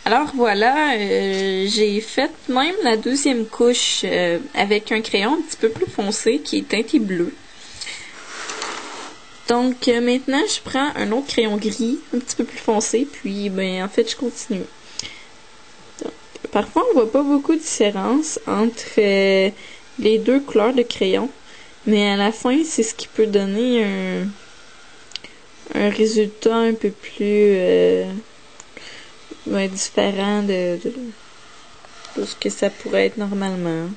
Alors voilà, j'ai fait même la deuxième couche avec un crayon un petit peu plus foncé qui est teinté bleu. Donc maintenant je prends un autre crayon gris un petit peu plus foncé, puis en fait je continue. Donc, parfois on voit pas beaucoup de différence entre les deux couleurs de crayon, mais à la fin c'est ce qui peut donner un résultat un peu plus différent de ce que ça pourrait être normalement.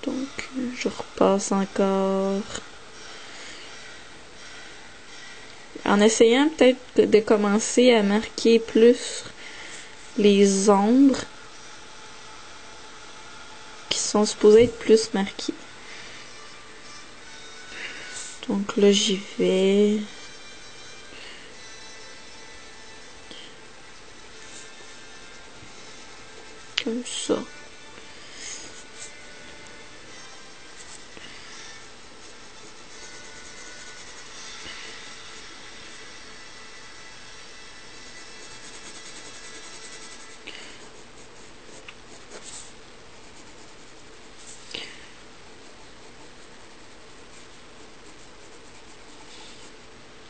Donc, je repasse encore. En essayant peut-être de commencer à marquer plus les ombres qui sont supposées être plus marquées. Donc là, j'y vais. Comme ça.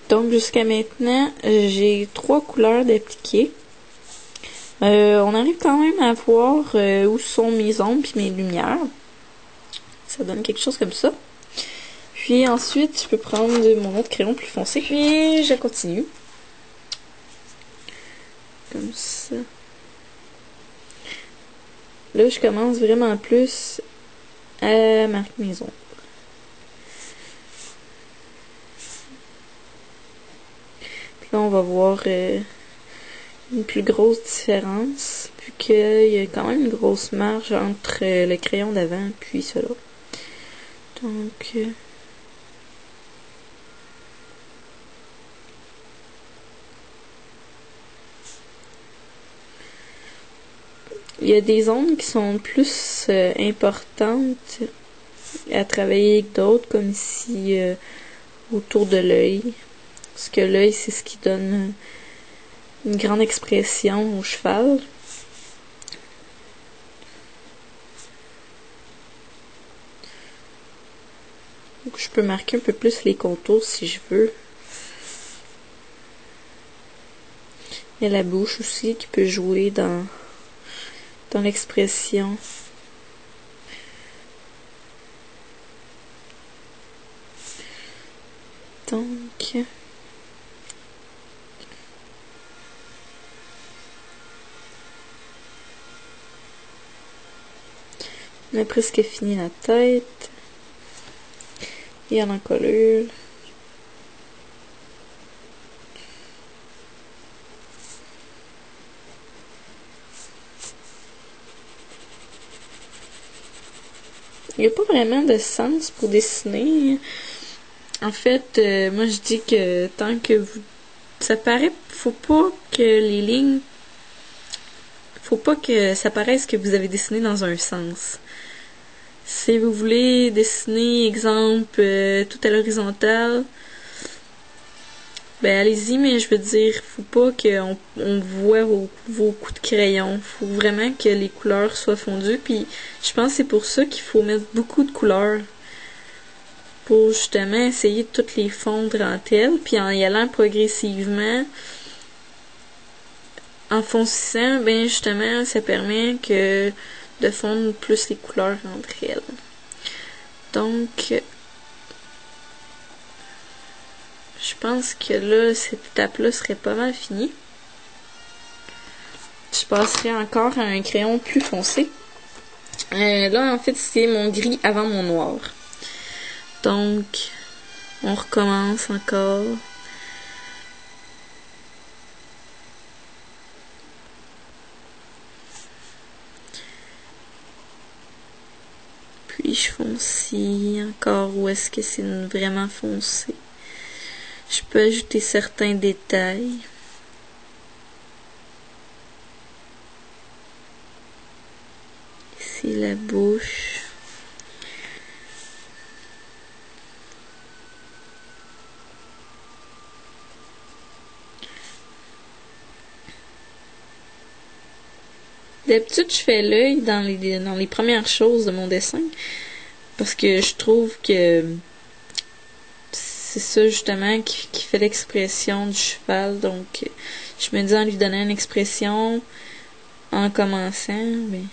Donc jusqu'à maintenant, j'ai 3 couleurs d'appliquer. On arrive quand même à voir où sont mes ombres et mes lumières. Ça donne quelque chose comme ça. Puis ensuite, je peux prendre mon autre crayon plus foncé et je continue. Comme ça. Là, je commence vraiment plus à marquer mes ombres. Puis là, on va voir une plus grosse différence, vu qu'il y a quand même une grosse marge entre le crayon d'avant puis cela. Donc... il y a des zones qui sont plus importantes à travailler avec d'autres, comme ici autour de l'œil. Parce que l'œil, c'est ce qui donne une grande expression au cheval. Donc, je peux marquer un peu plus les contours si je veux. Il y a la bouche aussi qui peut jouer dans l'expression. Donc, on a presque fini la tête. Et en encolure. Il n'y a pas vraiment de sens pour dessiner. En fait, moi je dis que tant que vous... ça paraît... faut pas que les lignes... faut pas que ça paraisse que vous avez dessiné dans un sens. Si vous voulez dessiner, exemple, tout à l'horizontale, allez-y, mais je veux dire, faut pas qu'on voit vos coups de crayon. Faut vraiment que les couleurs soient fondues, puis je pense que c'est pour ça qu'il faut mettre beaucoup de couleurs. Pour justement essayer de toutes les fondre entre elles, puis en y allant progressivement, en foncissant, justement, ça permet de fondre plus les couleurs entre elles. Donc, je pense que là, cette étape-là serait pas mal finie. Je passerai encore à un crayon plus foncé. Là, en fait, c'est mon gris avant mon noir. Donc, on recommence encore. Puis je foncis encore où est-ce que c'est vraiment foncé. Je peux ajouter certains détails. Ici la bouche. D'habitude, je fais l'œil dans les premières choses de mon dessin parce que je trouve que c'est ça justement qui fait l'expression du cheval. Donc, je me dis en lui donnant une expression en commençant, mais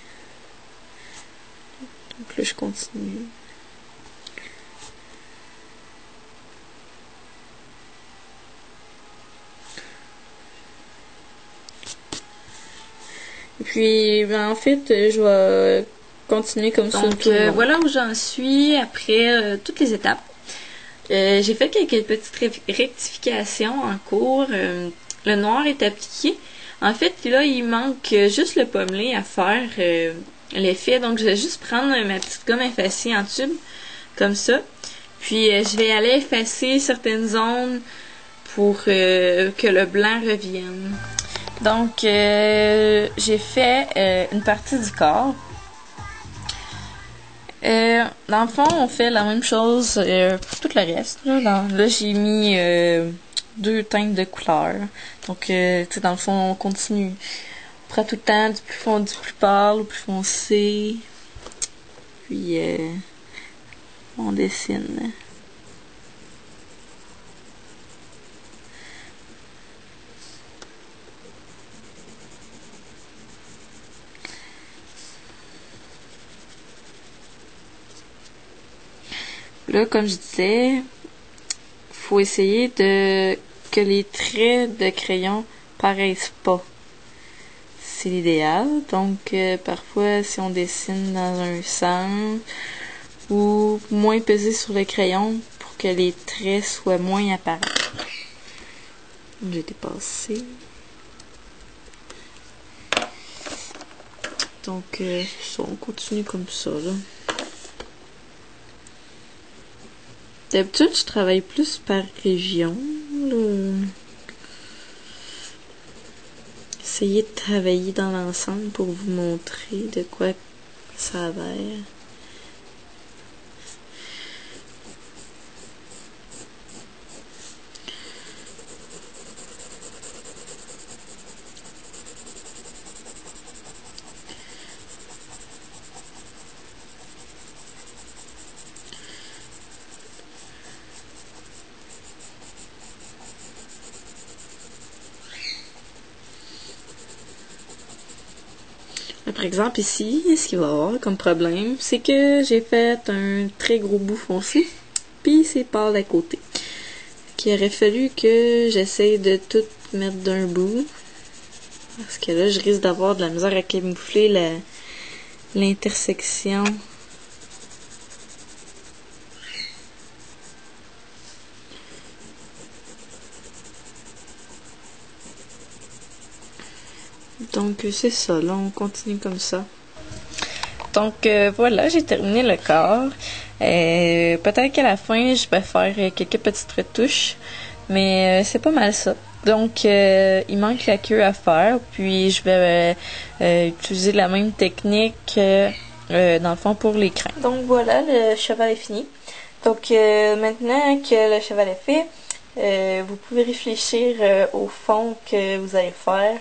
donc là, je continue. Et puis, en fait, je vais continuer comme ça. Donc, voilà où j'en suis après toutes les étapes. J'ai fait quelques petites rectifications en cours. Le noir est appliqué. En fait, là, il manque juste le pommelé à faire l'effet. Donc, je vais juste prendre ma petite gomme effacée en tube, comme ça. Puis, je vais aller effacer certaines zones pour que le blanc revienne. Donc, j'ai fait une partie du corps. Dans le fond, on fait la même chose pour tout le reste. Là j'ai mis 2 teintes de couleurs. Donc, dans le fond, on continue. On prend tout le temps du plus fond, du plus pâle, au plus foncé. Puis, on dessine. Là, comme je disais, faut essayer que les traits de crayon paraissent pas. C'est l'idéal. Donc, parfois, si on dessine dans un sens ou moins peser sur le crayon pour que les traits soient moins apparents. J'ai dépassé. Donc, ça, on continue comme ça, là. D'habitude, je travaille plus par région. Essayer de travailler dans l'ensemble pour vous montrer de quoi ça a l'air. Par exemple, ici, ce qu'il va y avoir comme problème, c'est que j'ai fait un très gros bout foncé, puis c'est par à côté. Qu'il aurait fallu que j'essaye de tout mettre d'un bout, parce que là, je risque d'avoir de la misère à camoufler l'intersection. Donc, c'est ça. Là, on continue comme ça. Donc, voilà, j'ai terminé le corps. Peut-être qu'à la fin, je vais faire quelques petites retouches. Mais c'est pas mal ça. Donc, il manque la queue à faire. Puis, je vais utiliser la même technique dans le fond pour les crins. Donc, voilà, le cheval est fini. Donc, maintenant que le cheval est fait, vous pouvez réfléchir au fond que vous allez faire.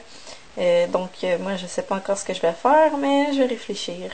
Donc, moi, je sais pas encore ce que je vais faire, mais je vais réfléchir.